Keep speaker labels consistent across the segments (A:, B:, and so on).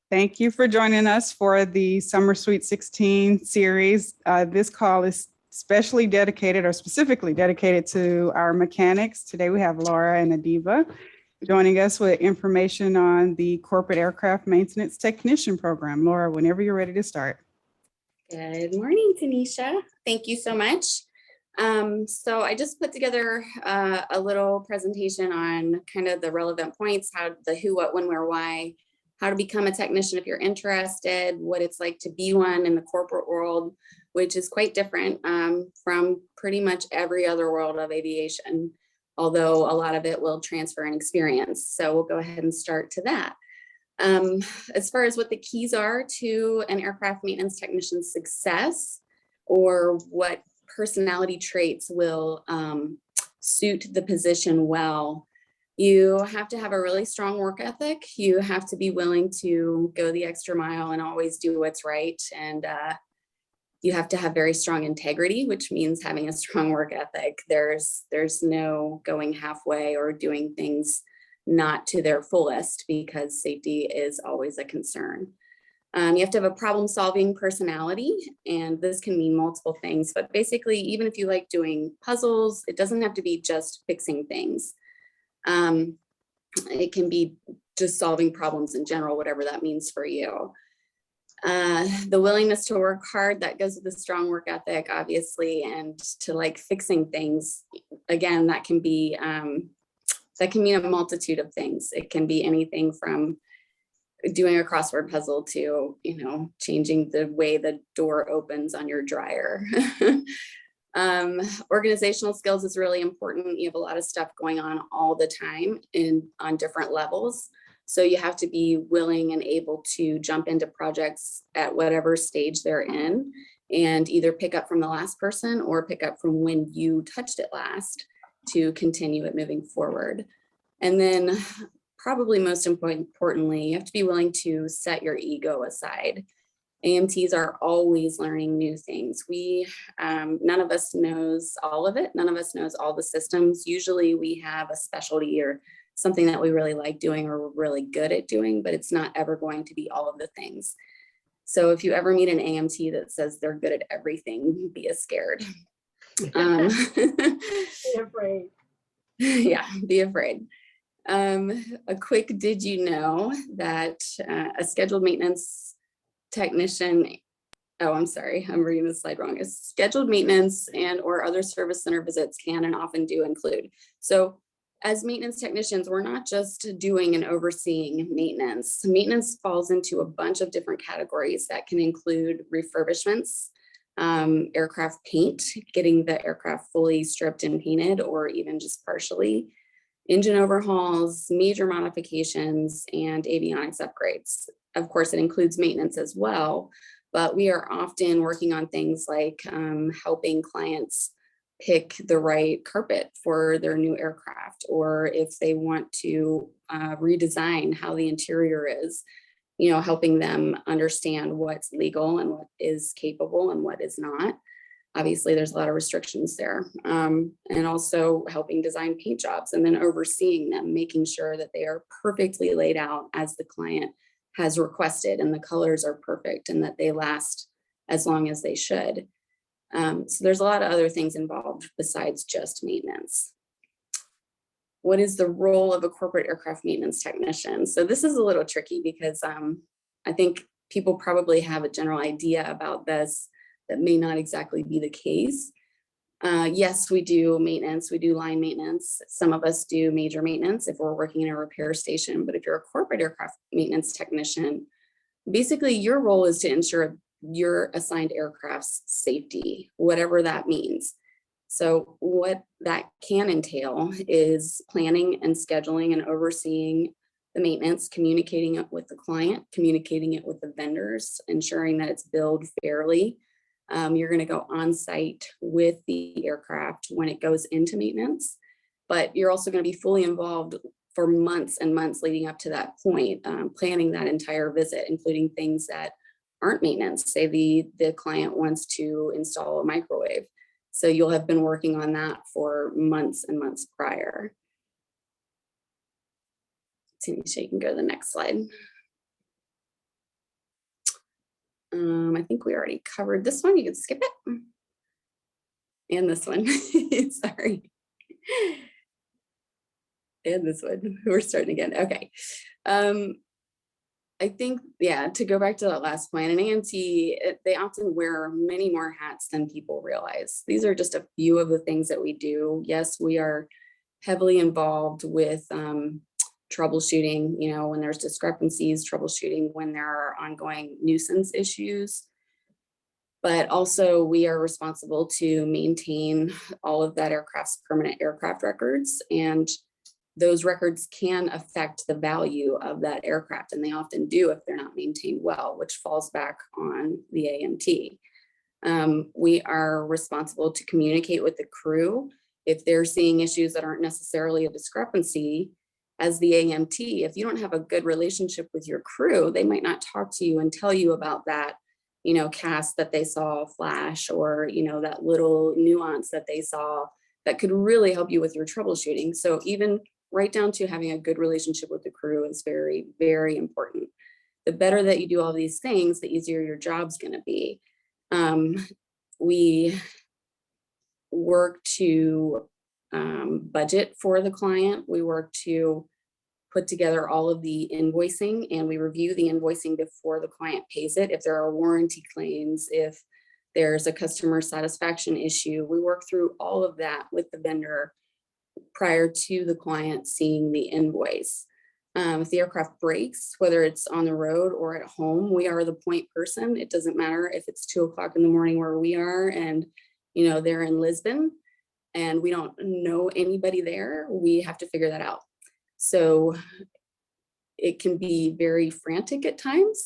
A: Thank you for joining us for the Summer Sweet 16 series. This call is specifically dedicated to our mechanics. Today we have Laura and Adiba joining us with information on the Corporate Aircraft Maintenance Technician Program. Laura, whenever you're ready to start.
B: Good morning, Tanisha. Thank you so much. So I just put together a little presentation on kind of the relevant points, the who, what, when, where, why, how to become a technician if you're interested, what it's like to be one in the corporate world, which is quite different from pretty much every other world of aviation, although a lot of it will transfer in experience. So we'll go ahead and start to that. As far as what the keys are to an aircraft maintenance technician's success, or what personality traits will suit the position well, you have to have a really strong work ethic. You have to be willing to go the extra mile and always do what's right. And you have to have very strong integrity, which means having a strong work ethic. There's no going halfway or doing things not to their fullest, because safety is always a concern. You have to have a problem-solving personality, and this can mean multiple things, but basically, even if you like doing puzzles, it doesn't have to be just fixing things. It can be just solving problems in general, whatever that means for you. The willingness to work hard, that goes with a strong work ethic, obviously, and to like fixing things, again, that can be that can mean a multitude of things. It can be anything from doing a crossword puzzle to, changing the way the door opens on your dryer. Organizational skills is really important. You have a lot of stuff going on all the time on different levels. So you have to be willing and able to jump into projects at whatever stage they're in, and either pick up from the last person or pick up from when you touched it last to continue it moving forward. And then probably most importantly, you have to be willing to set your ego aside. AMTs are always learning new things. None of us knows all of it. None of us knows all the systems. Usually we have a specialty or something that we really like doing or we're really good at doing, but it's not ever going to be all of the things. So if you ever meet an AMT that says they're good at everything, be scared.
C: Be afraid.
B: Yeah, be afraid. A quick did you know that a scheduled maintenance technician, I'm sorry, I'm reading the slide wrong. Scheduled maintenance and or other service center visits can and often do include. So as maintenance technicians, we're not just doing and overseeing maintenance. Maintenance falls into a bunch of different categories that can include refurbishments, aircraft paint, getting the aircraft fully stripped and painted, or even just partially, engine overhauls, major modifications, and avionics upgrades. Of course, it includes maintenance as well, but we are often working on things like helping clients pick the right carpet for their new aircraft, or if they want to redesign how the interior is, helping them understand what's legal and what is capable and what is not. Obviously, there's a lot of restrictions there. And also helping design paint jobs and then overseeing them, making sure that they are perfectly laid out as the client has requested and the colors are perfect and that they last as long as they should. So there's a lot of other things involved besides just maintenance. What is the role of a corporate aircraft maintenance technician? So this is a little tricky because I think people probably have a general idea about this that may not exactly be the case. Yes, we do maintenance, we do line maintenance. Some of us do major maintenance if we're working in a repair station, but if you're a corporate aircraft maintenance technician, basically your role is to ensure your assigned aircraft's safety, whatever that means. So what that can entail is planning and scheduling and overseeing the maintenance, communicating it with the client, communicating it with the vendors, ensuring that it's billed fairly. You're going to go on site with the aircraft when it goes into maintenance, but you're also going to be fully involved for months and months leading up to that point, planning that entire visit, including things that aren't maintenance. Say the client wants to install a microwave. So you'll have been working on that for months and months prior. Tanisha, you can go to the next slide. I think we already covered this one. You can skip it. And this one, sorry. And this one, we're starting again. Okay. I think, yeah, to go back to that last point, an AMT, they often wear many more hats than people realize. These are just a few of the things that we do. Yes, we are heavily involved with troubleshooting, you know, when there's discrepancies, troubleshooting when there are ongoing nuisance issues. But also we are responsible to maintain all of that aircraft's permanent aircraft records, and those records can affect the value of that aircraft, and they often do if they're not maintained well, which falls back on the AMT. We are responsible to communicate with the crew if they're seeing issues that aren't necessarily a discrepancy. As the AMT, if you don't have a good relationship with your crew, they might not talk to you and tell you about that, you know, cast that they saw flash, or, you know, that little nuance that they saw that could really help you with your troubleshooting. So even right down to having a good relationship with the crew is very, very important. The better that you do all these things, the easier your job's going to be. We work to budget for the client. We work to put together all of the invoicing, and we review the invoicing before the client pays it. If there are warranty claims, if there's a customer satisfaction issue, we work through all of that with the vendor prior to the client seeing the invoice. If the aircraft breaks, whether it's on the road or at home, we are the point person. It doesn't matter if it's 2 o'clock in the morning where we are and, you know, they're in Lisbon and we don't know anybody there. We have to figure that out. So it can be very frantic at times,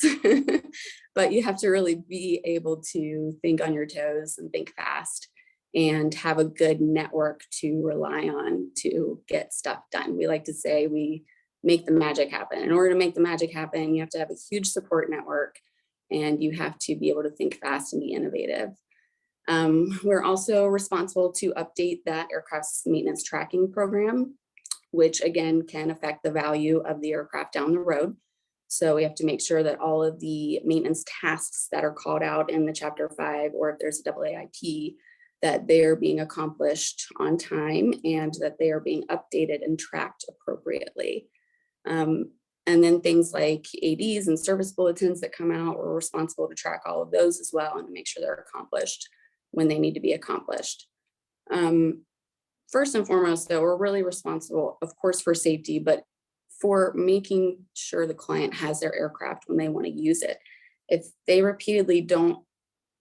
B: but you have to really be able to think on your toes and think fast and have a good network to rely on to get stuff done. We like to say we make the magic happen. In order to make the magic happen, you have to have a huge support network, and you have to be able to think fast and be innovative. We're also responsible to update that aircraft's maintenance tracking program, which again can affect the value of the aircraft down the road. So we have to make sure that all of the maintenance tasks that are called out in the Chapter 5, or if there's a AAIP, that they are being accomplished on time and that they are being updated and tracked appropriately. And then things like ADs and service bulletins that come out, we're responsible to track all of those as well and to make sure they're accomplished when they need to be accomplished. First and foremost, though, we're really responsible, of course, for safety, but for making sure the client has their aircraft when they want to use it. If they repeatedly don't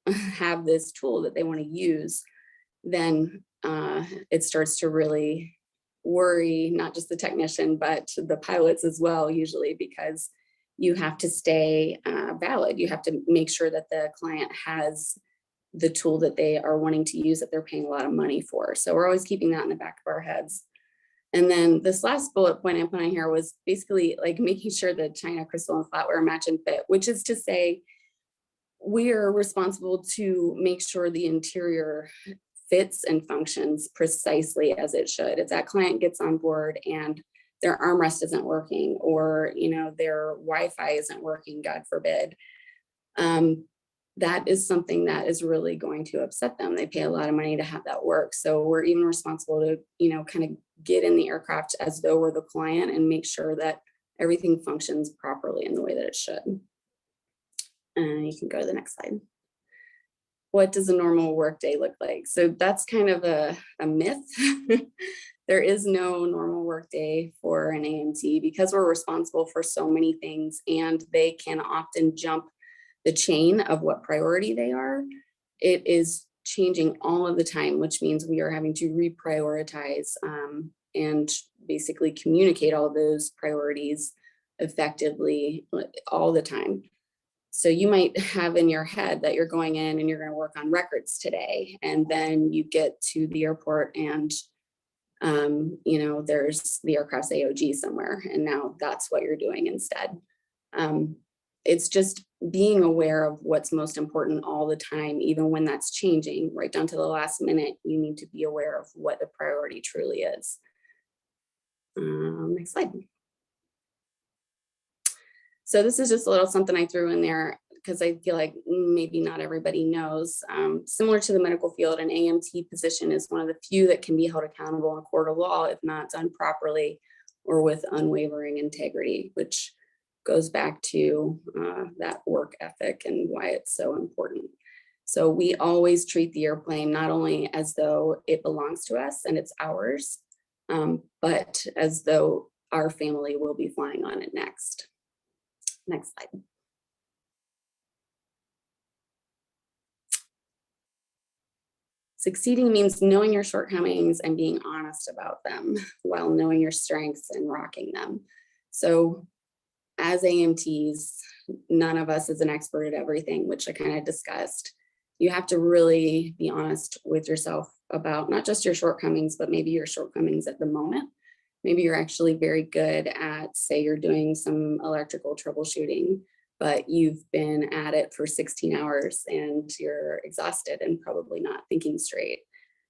B: have this tool that they want to use, then it starts to really worry not just the technician, but the pilots as well, usually, because you have to stay valid. You have to make sure that the client has the tool that they are wanting to use, that they're paying a lot of money for. So we're always keeping that in the back of our heads. And then this last bullet point I put on here was basically like making sure that China, crystal, and flatware match and fit, which is to say we are responsible to make sure the interior fits and functions precisely as it should. If that client gets on board and their armrest isn't working, or, you know, their Wi-Fi isn't working, God forbid, that is something that is really going to upset them. They pay a lot of money to have that work. So we're even responsible to, you know, kind of get in the aircraft as though we're the client and make sure that everything functions properly in the way that it should. And you can go to the next slide. What does a normal workday look like? So that's kind of a myth. There is no normal workday for an AMT because we're responsible for so many things, and they can often jump the chain of what priority they are. It is changing all of the time, which means we are having to reprioritize and basically communicate all of those priorities effectively all the time. So you might have in your head that you're going in and you're going to work on records today, and then you get to the airport and you know, there's the aircraft's AOG somewhere, and now that's what you're doing instead. It's just being aware of what's most important all the time, even when that's changing, right down to the last minute. You need to be aware of what the priority truly is. Next slide. So this is just a little something I threw in there. because I feel like maybe not everybody knows, similar to the medical field, an AMT position is one of the few that can be held accountable in a court of law if not done properly or with unwavering integrity, which goes back to that work ethic and why it's so important. So we always treat the airplane not only as though it belongs to us and it's ours, but as though our family will be flying on it next. Next slide. Succeeding means knowing your shortcomings and being honest about them while knowing your strengths and rocking them. So as AMTs, none of us is an expert at everything, which I kind of discussed. You have to really be honest with yourself about not just your shortcomings, but maybe your shortcomings at the moment. Maybe you're actually very good at, say you're doing some electrical troubleshooting, but you've been at it for 16 hours and you're exhausted and probably not thinking straight.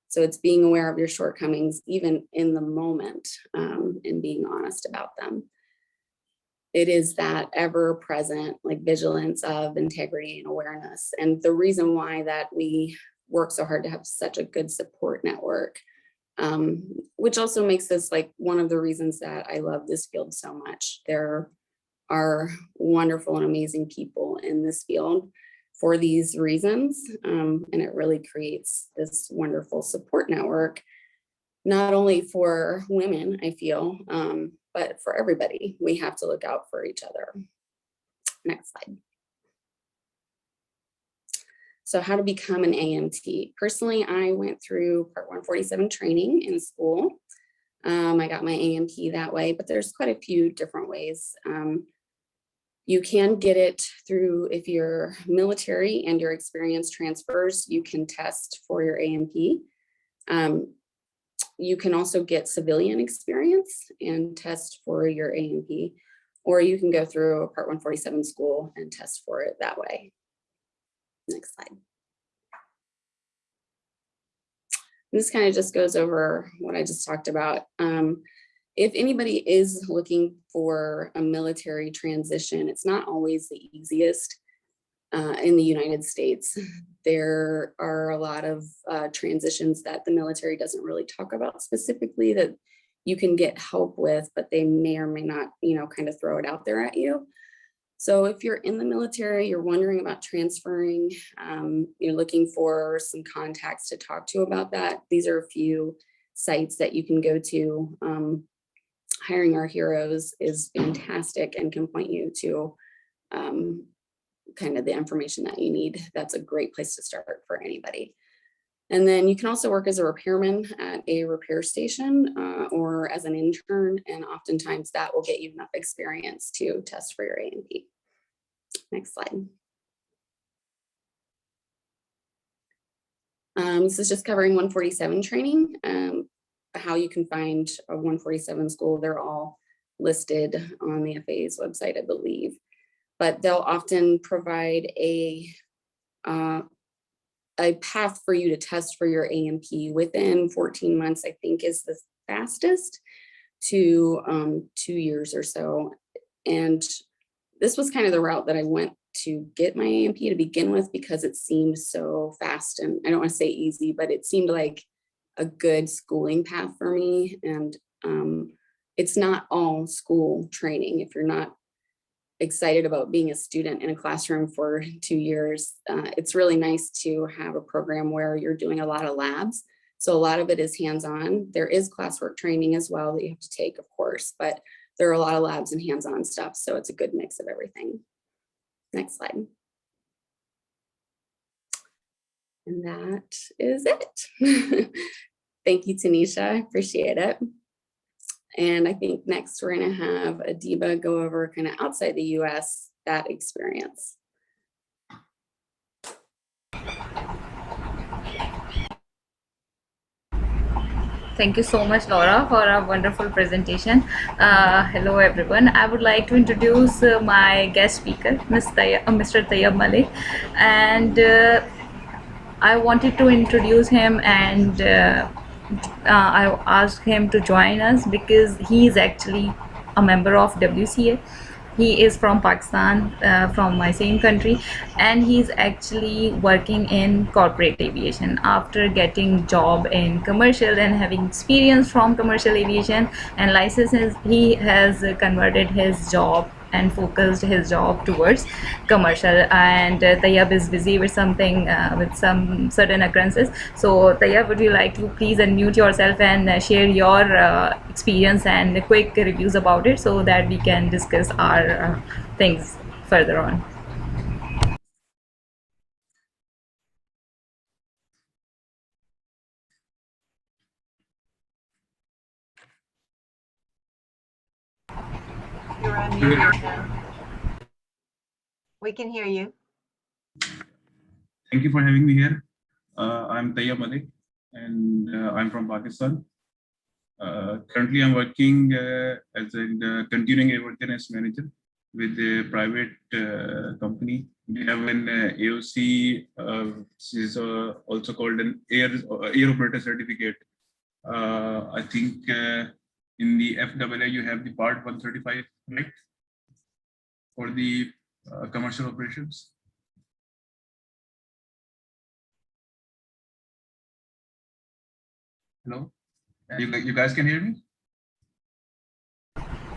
B: So it's being aware of your shortcomings, even in the moment, and being honest about them. It is that ever present like vigilance of integrity and awareness. And the reason why that we work so hard to have such a good support network, which also makes this like one of the reasons that I love this field so much. There are wonderful and amazing people in this field for these reasons. And it really creates this wonderful support network, not only for women, I feel, but for everybody. We have to look out for each other. Next slide. So how to become an AMT. Personally, I went through Part 147 training in school. I got my AMT that way, but there's quite a few different ways. You can get it through, if you're military and your experience transfers, you can test for your AMP. You can also get civilian experience and test for your AMP, or you can go through a Part 147 school and test for it that way. Next slide. And this kind of just goes over what I just talked about. If anybody is looking for a military transition, it's not always the easiest. In the United States, there are a lot of transitions that the military doesn't really talk about specifically that you can get help with, but they may or may not, kind of throw it out there at you. So if you're in the military, you're wondering about transferring, you're looking for some contacts to talk to about that. These are a few sites that you can go to. Hiring Our Heroes is fantastic and can point you to kind of the information that you need. That's a great place to start for anybody. And then you can also work as a repairman at a repair station or as an intern, and oftentimes that will get you enough experience to test for your AMP. Next slide. This is just covering 147 training, how you can find a 147 school. They're all listed on the FAA's website, I believe. But they'll often provide a path for you to test for your AMP within 14 months, I think is the fastest, to 2 years or so. And this was kind of the route that I went to get my AMP to begin with, because it seemed so fast, and I don't want to say easy, but it seemed like a good schooling path for me. And it's not all school training. If you're not excited about being a student in a classroom for 2 years, it's really nice to have a program where you're doing a lot of labs. So a lot of it is hands-on. There is classwork training as well that you have to take, of course, but there are a lot of labs and hands-on stuff. So it's a good mix of everything. Next slide. And that is it. Thank you, Tanisha. I appreciate it. And I think next we're going to have Adiba go over kind of outside the US, that experience.
C: Thank you so much, Laura, for a wonderful presentation. Hello, everyone. I would like to introduce my guest speaker, Mr. Tayyab Malik. And I wanted to introduce him, and I asked him to join us because he is actually a member of WCA. he is from Pakistan, from my same country, and he's actually working in corporate aviation. After getting job in commercial and having experience from commercial aviation and licenses, he has converted his job and focused his job towards commercial. And Tayyab is busy with something, with some certain occurrences. So Tayyab, would you like to please unmute yourself and share your experience and quick reviews about it, so that we can discuss our things further on.
D: You're unmuted now. We can hear you.
E: Thank you for having me here. I'm Tayyab Malik, and I'm from Pakistan. Currently, I'm working as a continuing airworthiness manager with a private company. We have an AOC, which is also called an air operator certificate. I think in the FAA you have the Part 135, right, for the commercial operations. Hello, you guys can hear me?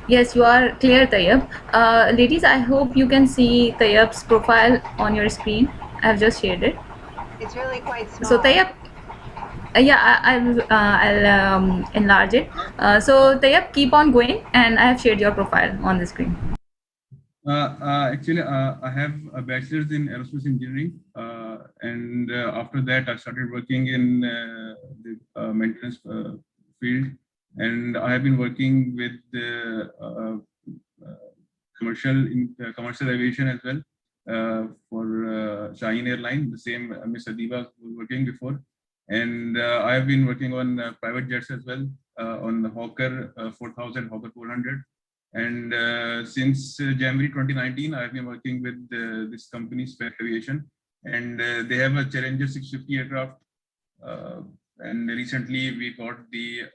C: Yes, you are clear, Tayyab. Ladies, I hope you can see Tayyab's profile on your screen. I have just shared it.
D: It's really quite small.
C: So Tayyab, yeah, I'll enlarge it. So Tayyab, keep on going, and I have shared your profile on the screen.
E: Actually, I have a bachelor's in aerospace engineering, and after that, I started working in the maintenance field, and I have been working with commercial aviation as well for Shaheen Airline, the same Miss Adiba was working before, and I have been working on private jets as well, on the Hawker 4000, Hawker 400. And since January 2019, I've been working with this company, Spec Aviation, and they have a Challenger 650 aircraft. And recently, we got the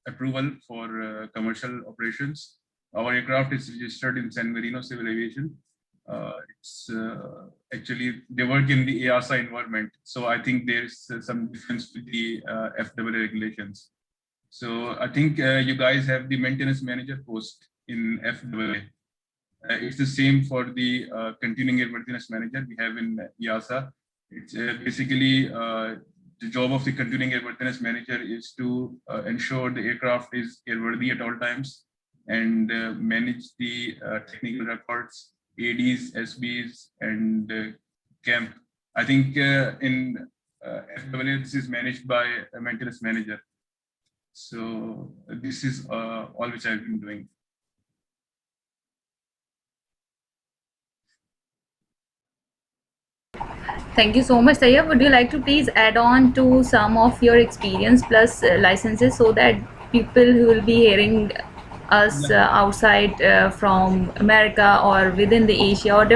E: approval for commercial operations. Our aircraft is registered in San Marino Civil Aviation. It's actually, they work in the EASA environment. So I think there's some difference with the FAA regulations. So I think you guys have the maintenance manager post in FAA. It's the same for the continuing airworthiness manager we have in EASA. It's basically the job of the continuing airworthiness manager is to ensure the aircraft is airworthy at all times and manage the technical records, ADs, SBs, and camp. I think in FAA this is managed by a maintenance manager. So this is all which I've been doing.
C: Thank you so much, Tayyab. Would you like to please add on to some of your experience plus licenses, so that people who will be hearing us outside from America or within the Asia or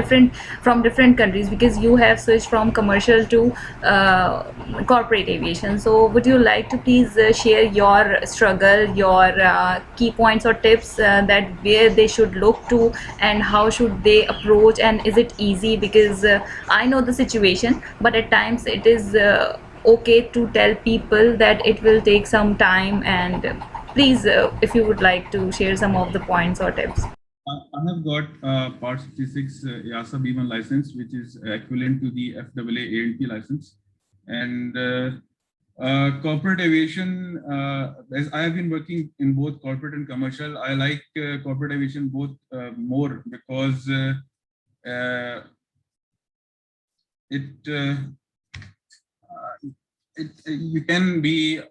C: from different countries, because you have switched from commercial to corporate aviation. So would you like to please share your struggle, your key points or tips that where they should look to and how should they approach, and is it easy? Because I know the situation, but at times it is okay to tell people that it will take some time. And please, if you would like to share some of the points or tips.
E: I have got Part 66 EASA B1 license, which is equivalent to the FAA A&P license. And corporate aviation, as I have been working in both corporate and commercial, I like corporate aviation both more because you can be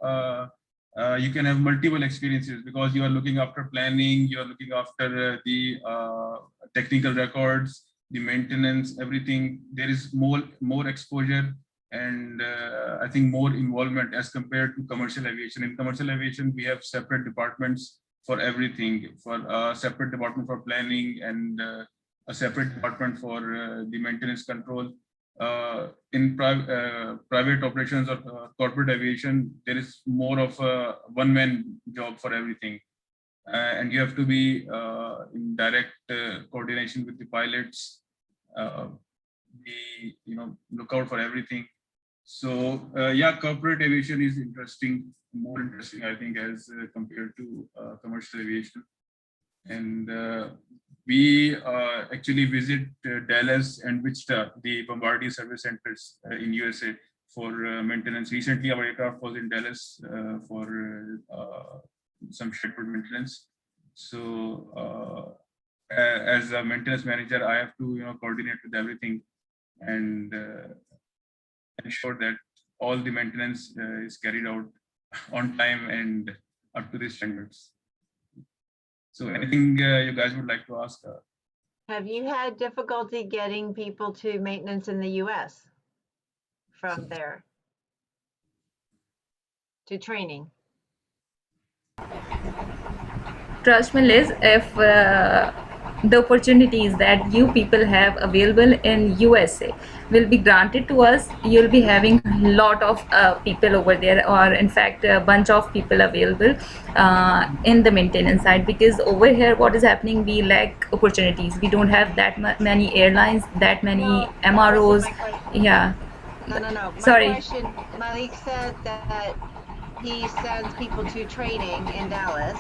E: you can have multiple experiences because you are looking after planning, you are looking after the technical records, the maintenance, everything. There is more exposure and I think more involvement as compared to commercial aviation. In commercial aviation, we have separate departments for everything, for a separate department for planning and a separate department for the maintenance control. In private operations or corporate aviation, there is more of a one-man job for everything. And you have to be in direct coordination with the pilots. We look out for everything. So yeah, corporate aviation is more interesting, I think, as compared to commercial aviation. And we actually visit Dallas and Wichita, the Bombardier service centers in USA for maintenance. Recently, our aircraft was in Dallas for some scheduled maintenance. So as a maintenance manager, I have to coordinate with everything and ensure that all the maintenance is carried out on time and up to the standards. So anything you guys would like to ask?
D: Have you had difficulty getting people to maintenance in the US from there to training?
C: Trust me, Liz, if the opportunities that you people have available in USA will be granted to us, you'll be having a lot of people over there, or in fact a bunch of people available in the maintenance side, because over here what is happening, we lack opportunities. We don't have that many airlines, that many
D: No,
C: MROs.
D: that wasn't my question.
C: Yeah,
D: No. My
C: sorry.
D: question, Malik said that he sends people to training in Dallas.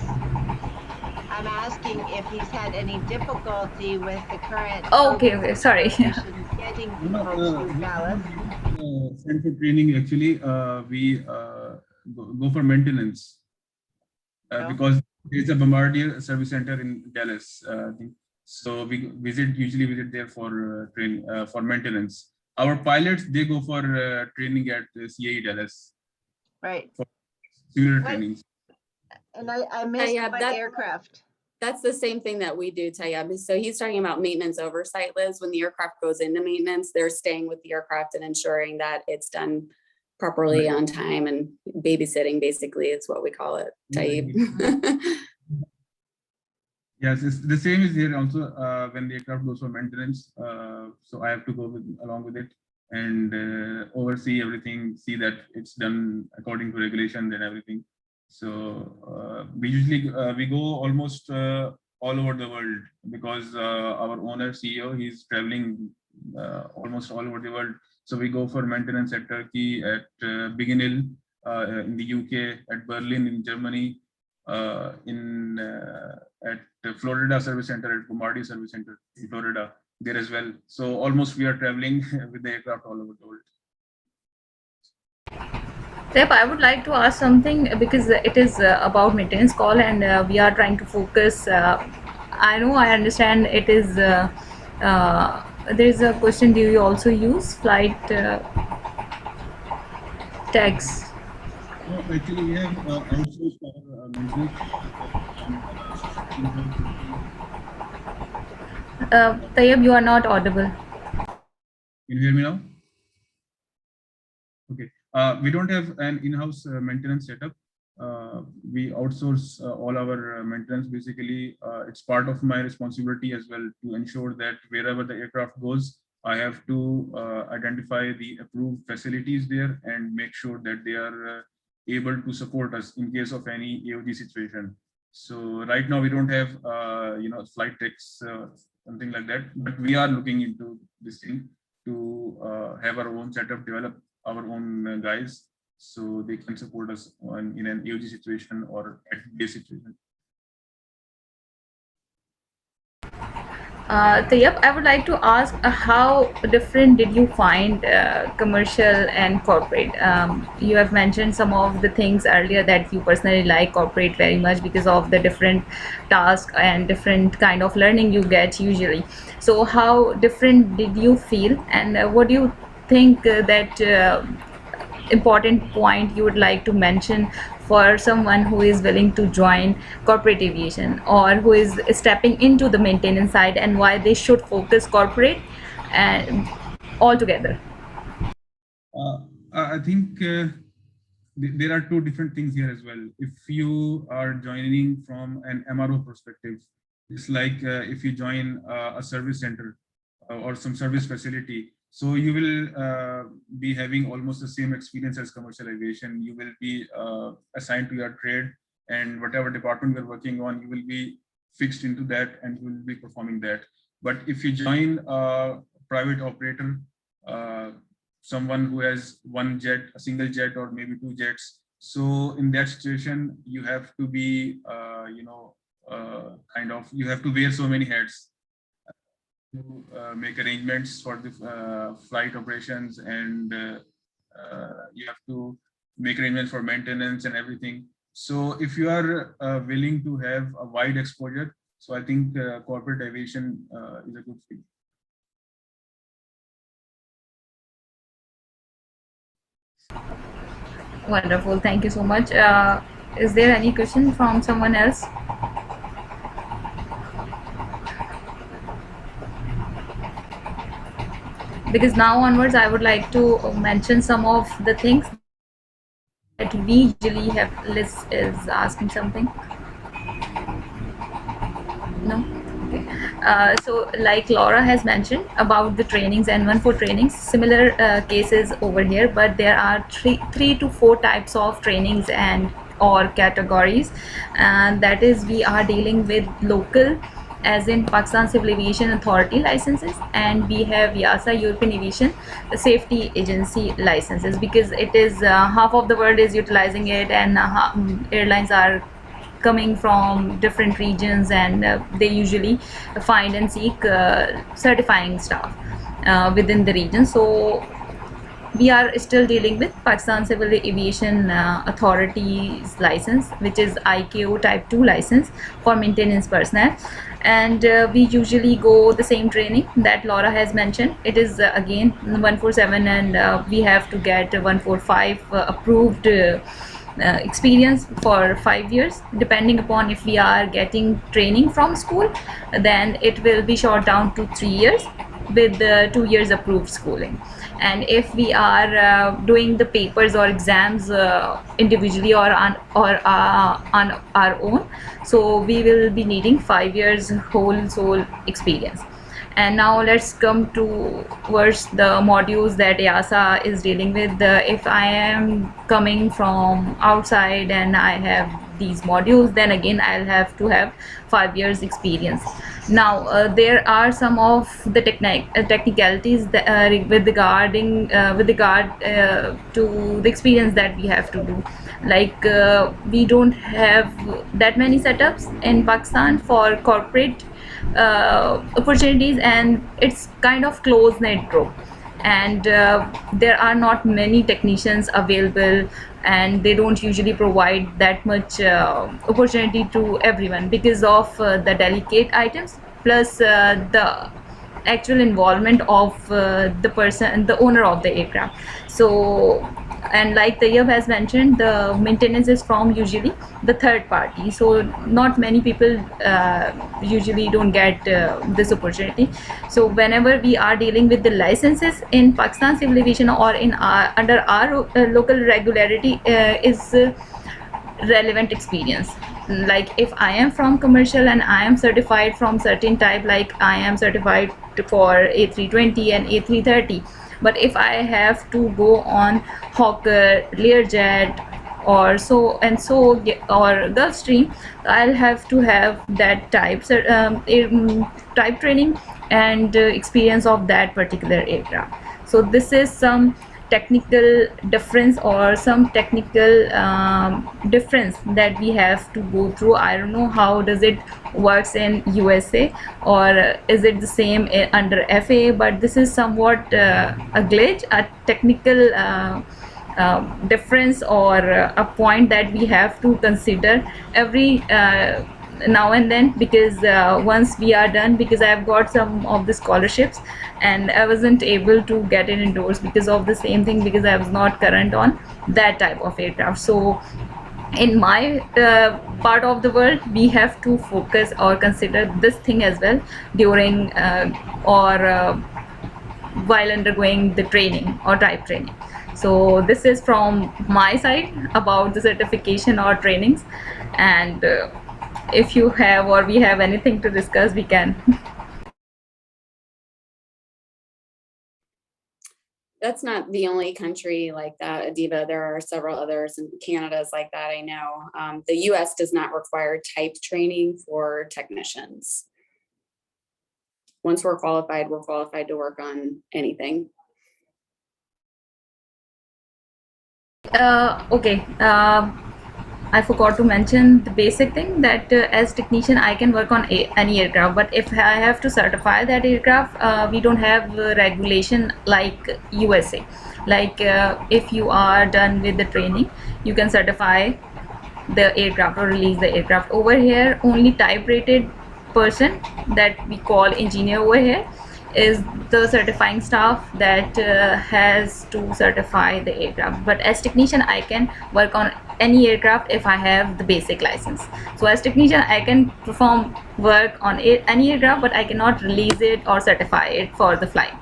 D: I'm asking if he's had any difficulty with the current.
C: Oh, okay, sorry.
D: regulations getting folks to Dallas.
E: Sent for training, actually, we go for maintenance because there's a Bombardier service center in Dallas. So we usually visit there for for maintenance. Our pilots, they go for training at CAE Dallas.
D: Right.
E: For similar
D: What?
E: trainings.
D: And I missed
B: yeah,
D: what aircraft.
B: That's the same thing that we do, Tayyab. So he's talking about maintenance oversight, Liz. When the aircraft goes into maintenance, they're staying with the aircraft and ensuring that it's done properly on time, and babysitting basically is what we call it, Tayyab.
E: Yes, the same is here also when the aircraft goes for maintenance. So I have to go along with it and oversee everything, see that it's done according to regulations and everything. So we usually we go almost all over the world because our owner CEO, he's traveling almost all over the world. So we go for maintenance at Turkey, at Biggin Hill in the UK, at Berlin in Germany, at the Florida Service Center, at Bombardier Service Center in Florida, there as well. So almost we are traveling with the aircraft all over the world.
C: Yep, I would like to ask something because it is about maintenance call, and we are trying to focus. I know, I understand it is. There is a question: do you also use flight tags?
E: No, actually, we have outsourced our maintenance.
C: Tayyab, you are not audible.
E: Can you hear me now? Okay. We don't have an in-house maintenance setup. We outsource all our maintenance. Basically, it's part of my responsibility as well to ensure that wherever the aircraft goes, I have to identify the approved facilities there and make sure that they are able to support us in case of any AOG situation. So right now we don't have flight techs, something like that, but we are looking into this thing to have our own setup, develop our own guys so they can support us in an AOG situation or at base situation.
C: Tayyab, I would like to ask how different did you find commercial and corporate? You have mentioned some of the things earlier that you personally like corporate very much because of the different tasks and different kind of learning you get usually. So how different did you feel, and what do you think that important point you would like to mention for someone who is willing to join corporate aviation or who is stepping into the maintenance side, and why they should focus corporate and altogether?
E: I think there are two different things here as well. If you are joining from an MRO perspective, it's like if you join a service center or some service facility, so you will be having almost the same experience as commercial aviation. You will be assigned to your trade, and whatever department you're working on, you will be fixed into that and you will be performing that. But if you join a private operator, someone who has one jet, a single jet, or maybe two jets, so in that situation, you have to be, you have to wear so many hats to make arrangements for the flight operations, and you have to make arrangements for maintenance and everything. So if you are willing to have a wide exposure, so I think corporate aviation is a good fit.
C: Wonderful. Thank you so much. Is there any question from someone else? Because now onwards, I would like to mention some of the things that we usually have. Liz is asking something. No? Okay. So like Laura has mentioned about the trainings and N14 trainings, similar cases over here, but there are three to four types of trainings and or categories, and that is we are dealing with local, as in Pakistan Civil Aviation Authority licenses, and we have EASA European Aviation Safety Agency licenses, because it is half of the world is utilizing it, and airlines are coming from different regions, and they usually find and seek certifying staff within the region. So we are still dealing with Pakistan Civil Aviation Authority's license, which is ICAO Type 2 license for maintenance personnel. And we usually go the same training that Laura has mentioned. It is again 147, and we have to get 145 approved experience for 5 years. Depending upon if we are getting training from school, then it will be short down to 3 years with 2 years approved schooling. And if we are doing the papers or exams individually or on our own, so we will be needing 5 years whole soul experience. And now let's come towards the modules that EASA is dealing with. If I am coming from outside and I have these modules, then again I'll have to have 5 years experience. Now there are some of the technicalities that, with regard to the experience that we have to do. Like we don't have that many setups in Pakistan for corporate opportunities, and it's kind of close knit group, and there are not many technicians available, and they don't usually provide that much opportunity to everyone because of the delicate items, plus the actual involvement of the person, the owner of the aircraft. So, and like Tayyab has mentioned, the maintenance is from usually the third party, so not many people usually don't get this opportunity. So whenever we are dealing with the licenses in Pakistan Civil Aviation or in under our local regularity is relevant experience. Like if I am from commercial and I am certified from certain type, like I am certified for A320 and A330, but if I have to go on Hawker, Learjet, or so and so, or Gulfstream, I'll have to have that type type training and experience of that particular aircraft. So this is some technical difference or some technical difference that we have to go through. I don't know how does it works in USA, or is it the same under FAA, but this is somewhat a glitch, a technical difference, or a point that we have to consider every now and then, because once we are done, because I have got some of the scholarships and I wasn't able to get it indoors because of the same thing, because I was not current on that type of aircraft. So in my part of the world, we have to focus or consider this thing as well during while undergoing the training or type training. So this is from my side about the certification or trainings, and if you have or we have anything to discuss, we can.
B: That's not the only country like that, Adiva. There are several others, and Canada's like that, I know. The US does not require type training for technicians. Once we're qualified to work on anything.
C: Okay. I forgot to mention the basic thing that as technician I can work on any aircraft, but if I have to certify that aircraft, we don't have regulation like USA. Like if you are done with the training, you can certify the aircraft or release the aircraft. Over here, only type rated person that we call engineer over here is the certifying staff that has to certify the aircraft. But as technician I can work on any aircraft if I have the basic license. So as technician I can perform work on any aircraft, but I cannot release it or certify it for the flight.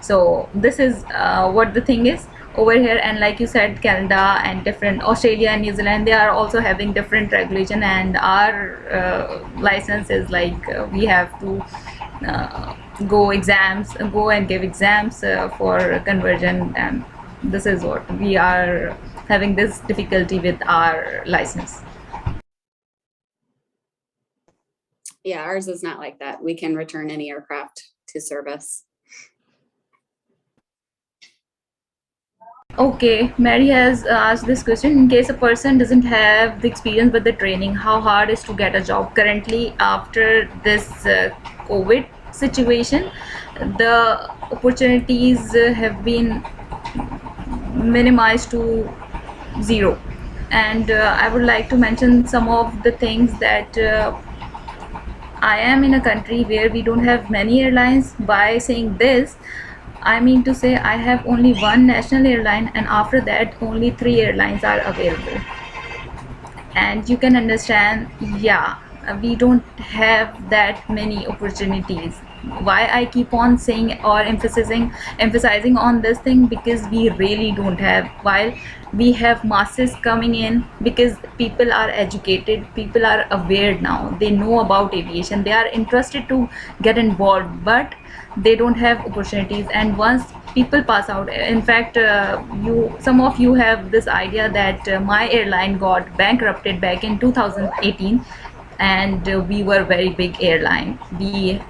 C: So this is what the thing is over here. And like you said, Canada and different Australia and New Zealand, they are also having different regulation, and our license is like we have to go and give exams for conversion, and this is what we are having this difficulty with our license.
B: Yeah, ours is not like that. We can return any aircraft to service.
C: Okay, Mary has asked this question. In case a person doesn't have the experience but the training, how hard is to get a job currently after this COVID situation? The opportunities have been minimized to zero, and I would like to mention some of the things that I am in a country where we don't have many airlines. By saying this, I mean to say I have only one national airline, and after that only 3 airlines are available. And you can understand, yeah, we don't have that many opportunities. Why I keep on saying or emphasizing on this thing, because we really don't have. While we have masses coming in, because people are educated, people are aware now, they know about aviation, they are interested to get involved, but they don't have opportunities. And once people pass out, in fact some of you have this idea that my airline got bankrupted back in 2018, and we were very big airline. We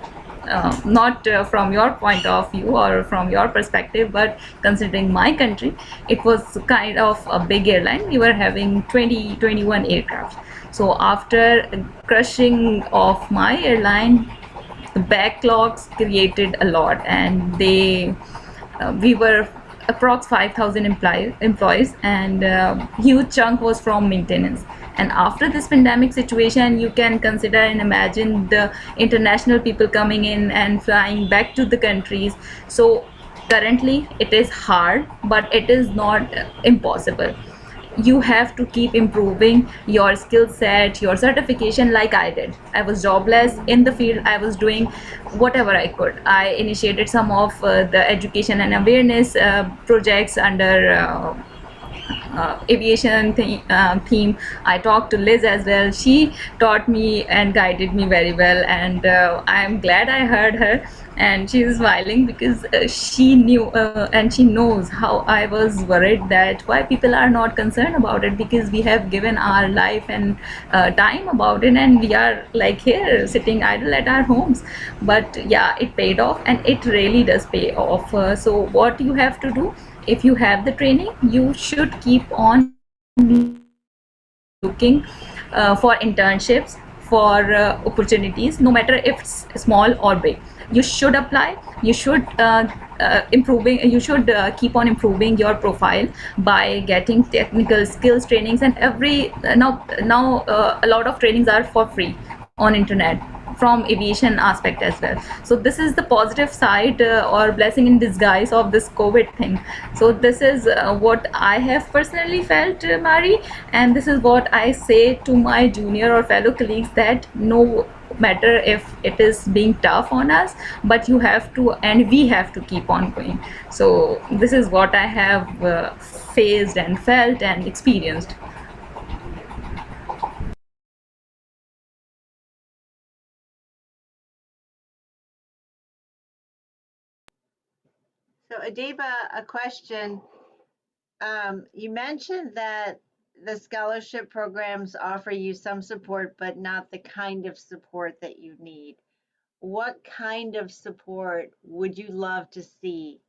C: not from your point of view or from your perspective, but considering my country, it was kind of a big airline. We were having 21 aircraft. So after crushing of my airline, the backlogs created a lot, and we were approx 5,000 employees, and huge chunk was from maintenance. And after this pandemic situation, you can consider and imagine the international people coming in and flying back to the countries. So currently it is hard, but it is not impossible. You have to keep improving your skill set, your certification. Like I did, I was jobless in the field, I was doing whatever I could. I initiated some of the education and awareness projects under aviation theme. I talked to Liz as well. She taught me and guided me very well, and I am glad I heard her. And she is smiling because she knew and she knows how I was worried that why people are not concerned about it, because we have given our life and time about it, and we are like here sitting idle at our homes. But yeah, it paid off, and it really does pay off. So what you have to do, if you have the training, you should keep on looking for internships, for opportunities, no matter if it's small or big. You should apply. You should keep on improving your profile by getting technical skills trainings, and every now a lot of trainings are for free on internet from aviation aspect as well. So this is the positive side or blessing in disguise of this COVID thing. So this is what I have personally felt, Mari, and this is what I say to my junior or fellow colleagues, that no matter if it is being tough on us, but you have to, and we have to keep on going. So this is what I have faced and felt and experienced.
D: So Adiba, a question. You mentioned that the scholarship programs offer you some support, but not the kind of support that you need. What kind of support would you love to see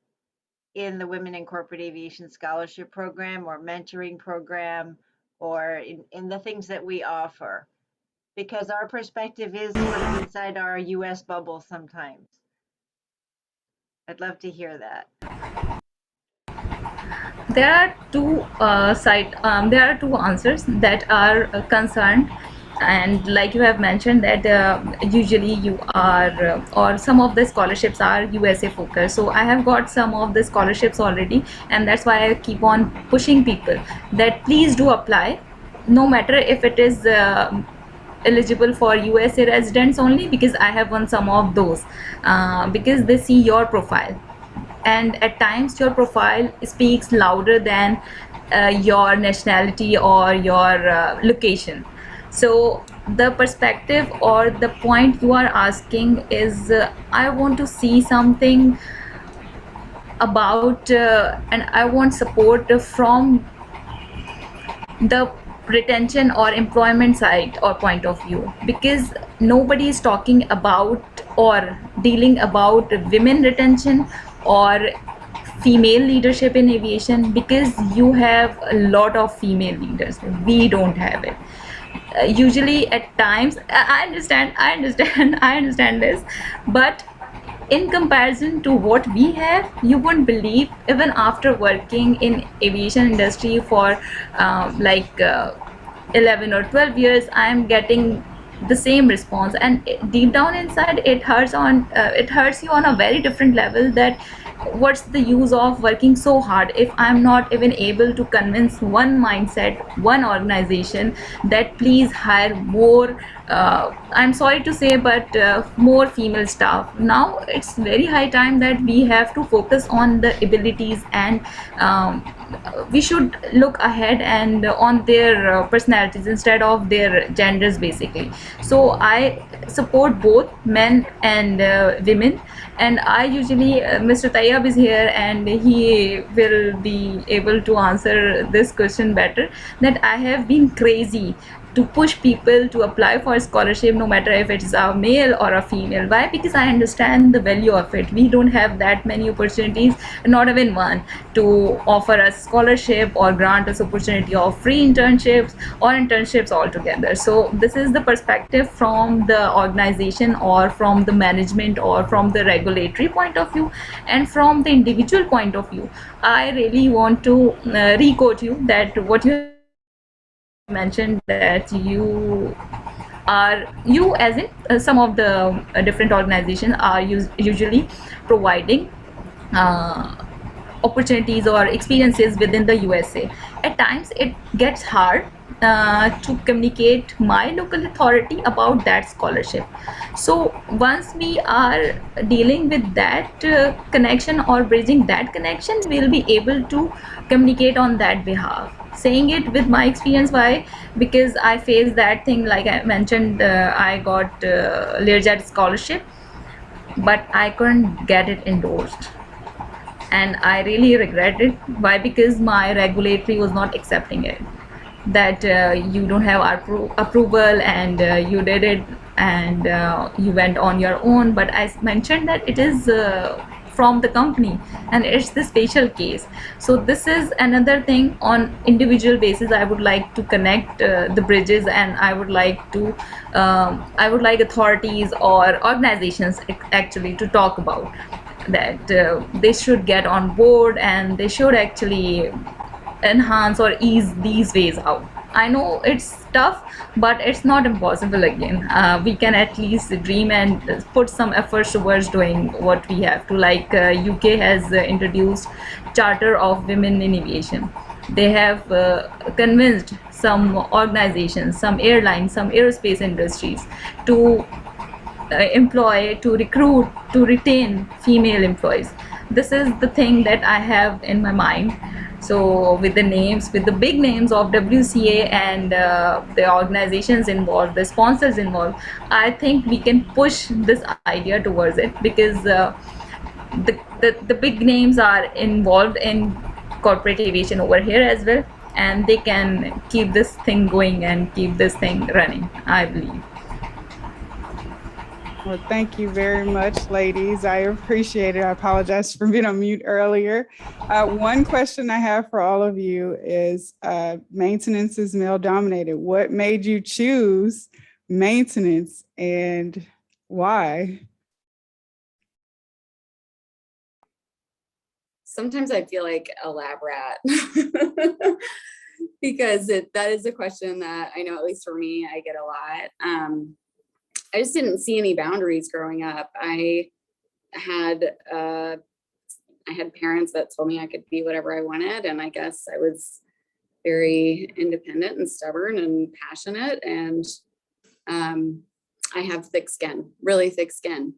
D: in the Women in Corporate Aviation Scholarship Program or mentoring program or in the things that we offer? Because our perspective is sort of inside our US bubble sometimes. I'd love to hear that.
C: There are there are two answers that are concerned, and like you have mentioned that usually you are or some of the scholarships are USA focused. So I have got some of the scholarships already, and that's why I keep on pushing people that please do apply, no matter if it is eligible for USA residents only, because I have won some of those because they see your profile, and at times your profile speaks louder than your nationality or your location. So the perspective or the point you are asking is I want to see something about and I want support from the retention or employment side or point of view, because nobody is talking about or dealing about women retention or female leadership in aviation, because you have a lot of female leaders, we don't have it. Usually at times I understand I understand this, but in comparison to what we have, you won't believe, even after working in aviation industry for 11 or 12 years, I am getting the same response, and deep down inside it hurts you on a very different level, that what's the use of working so hard if I'm not even able to convince one mindset, one organization, that please hire more, I'm sorry to say, but more female staff. Now it's very high time that we have to focus on the abilities, and we should look ahead and on their personalities instead of their genders basically. So I support both men and women, and I usually Mr. Tayyab is here and he will be able to answer this question better, that I have been crazy to push people to apply for a scholarship, no matter if it's a male or a female. Why? Because I understand the value of it. We don't have that many opportunities, not even one, to offer a scholarship or grant us opportunity of free internships or internships altogether. So this is the perspective from the organization or from the management or from the regulatory point of view, and from the individual point of view. I really want to re-quote you that what you mentioned, that you as in some of the different organizations are usually providing opportunities or experiences within the USA. At times it gets hard to communicate my local authority about that scholarship. So once we are dealing with that connection or bridging that connection, we'll be able to communicate on that behalf, saying it with my experience. Why? Because I faced that thing, like I mentioned, I got Learjet scholarship, but I couldn't get it endorsed, and I really regret it. Why? Because my regulatory was not accepting it, that you don't have approval, and you did it, and you went on your own. But I mentioned that it is from the company, and it's the special case. So this is another thing. On individual basis, I would like to connect the bridges, and I would like authorities or organizations actually to talk about that they should get on board, and they should actually enhance or ease these ways out. I know it's tough, but it's not impossible again. We can at least dream and put some efforts towards doing what we have to. Like UK has introduced Charter of Women in Aviation. They have convinced some organizations, some airlines, some aerospace industries to employ, to recruit, to retain female employees. This is the thing that I have in my mind. So with the names, with the big names of WCA and the organizations involved, the sponsors involved, I think we can push this idea towards it, because the big names are involved in corporate aviation over here as well, and they can keep this thing going and keep this thing running, I believe.
A: Well, thank you very much, ladies. I appreciate it. I apologize for being on mute earlier. One question I have for all of you is maintenance is male dominated. What made you choose maintenance and why?
B: Sometimes I feel like a lab rat because that is a question that I know, at least for me, I get a lot. I just didn't see any boundaries growing up. I had parents that told me I could be whatever I wanted, and I guess I was very independent and stubborn and passionate, and I have thick skin, really thick skin,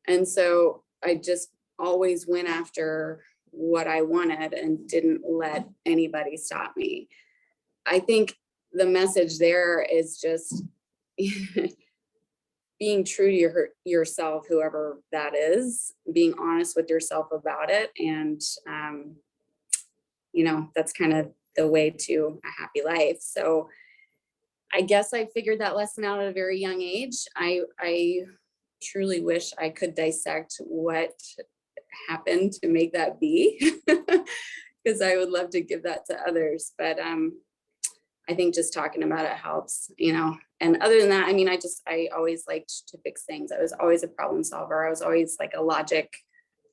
B: and so I just always went after what I wanted and didn't let anybody stop me. I think the message there is just being true to yourself, whoever that is, being honest with yourself about it. And, that's kind of the way to a happy life. So I guess I figured that lesson out at a very young age. I truly wish I could dissect what happened to make that be, because I would love to give that to others. But I think just talking about it helps, and other than that, I always liked to fix things. I was always a problem solver. I was always like a logic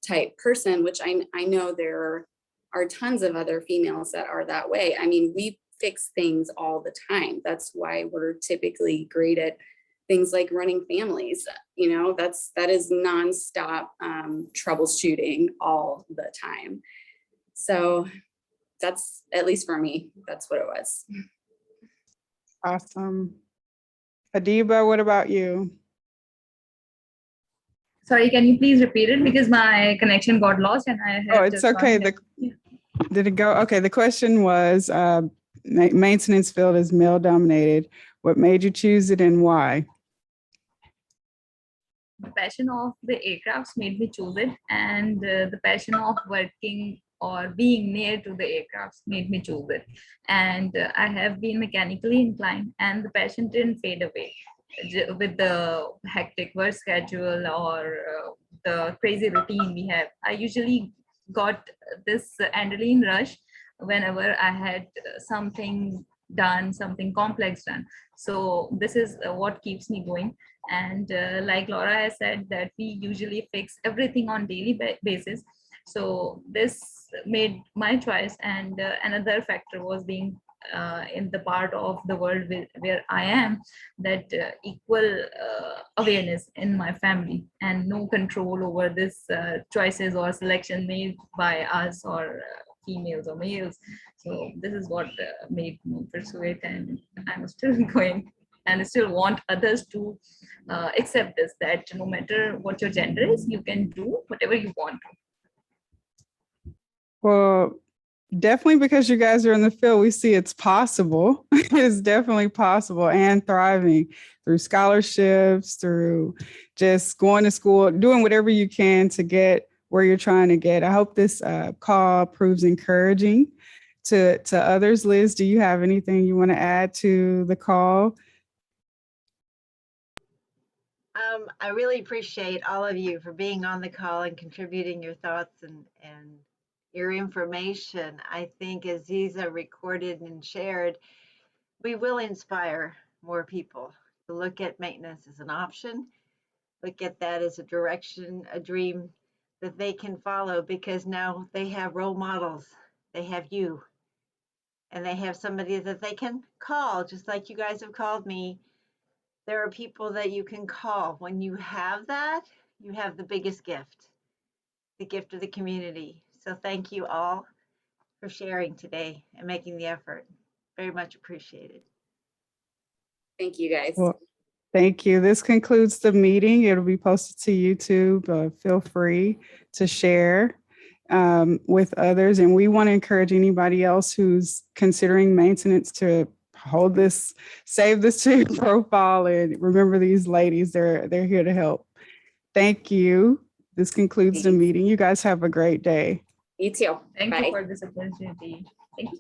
B: type person, which I know there are tons of other females that are that way. We fix things all the time. That's why we're typically great at things like running families. That is nonstop troubleshooting all the time. So that's, at least for me, that's what it was.
A: Awesome. Adiba, what about you?
C: Sorry, can you please repeat it, because my connection got lost and I
A: Oh,
C: had
A: it's
C: just
A: okay.
C: gotten it.
A: Did it go? Okay. The question was maintenance field is male dominated. What made you choose it and why?
C: The passion of the aircrafts made me choose it, and the passion of working or being near to the aircrafts made me choose it. And I have been mechanically inclined, and the passion didn't fade away with the hectic work schedule or the crazy routine we have. I usually got this adrenaline rush whenever I had something done, something complex done. So this is what keeps me going. And like Laura has said, that we usually fix everything on daily basis. So this made my choice. And another factor was being in the part of the world where I am, that equal awareness in my family and no control over this choices or selection made by us or females or males. So this is what made me pursue it, and I'm still going and still want others to accept this, that no matter what your gender is, you can do whatever you want.
A: Well, definitely because you guys are in the field, we see it's possible. It's definitely possible and thriving through scholarships, through just going to school, doing whatever you can to get where you're trying to get. I hope this call proves encouraging to others. Liz, do you have anything you want to add to the call?
D: I really appreciate all of you for being on the call and contributing your thoughts and your information. I think as these are recorded and shared, we will inspire more people to look at maintenance as an option, look at that as a direction, a dream that they can follow, because now they have role models. They have you, and they have somebody that they can call, just like you guys have called me. There are people that you can call. When you have that, you have the biggest gift, the gift of the community. So thank you all for sharing today and making the effort. Very much appreciated.
B: Thank you, guys.
A: Well, thank you. This concludes the meeting. It'll be posted to YouTube. Feel free to share with others. And we want to encourage anybody else who's considering maintenance to save this to your profile, and remember these ladies, they're here to help. Thank you. This concludes the
B: Thanks.
A: meeting. You guys have a great day.
B: You too.
C: Thank
B: Bye.
C: you for this opportunity.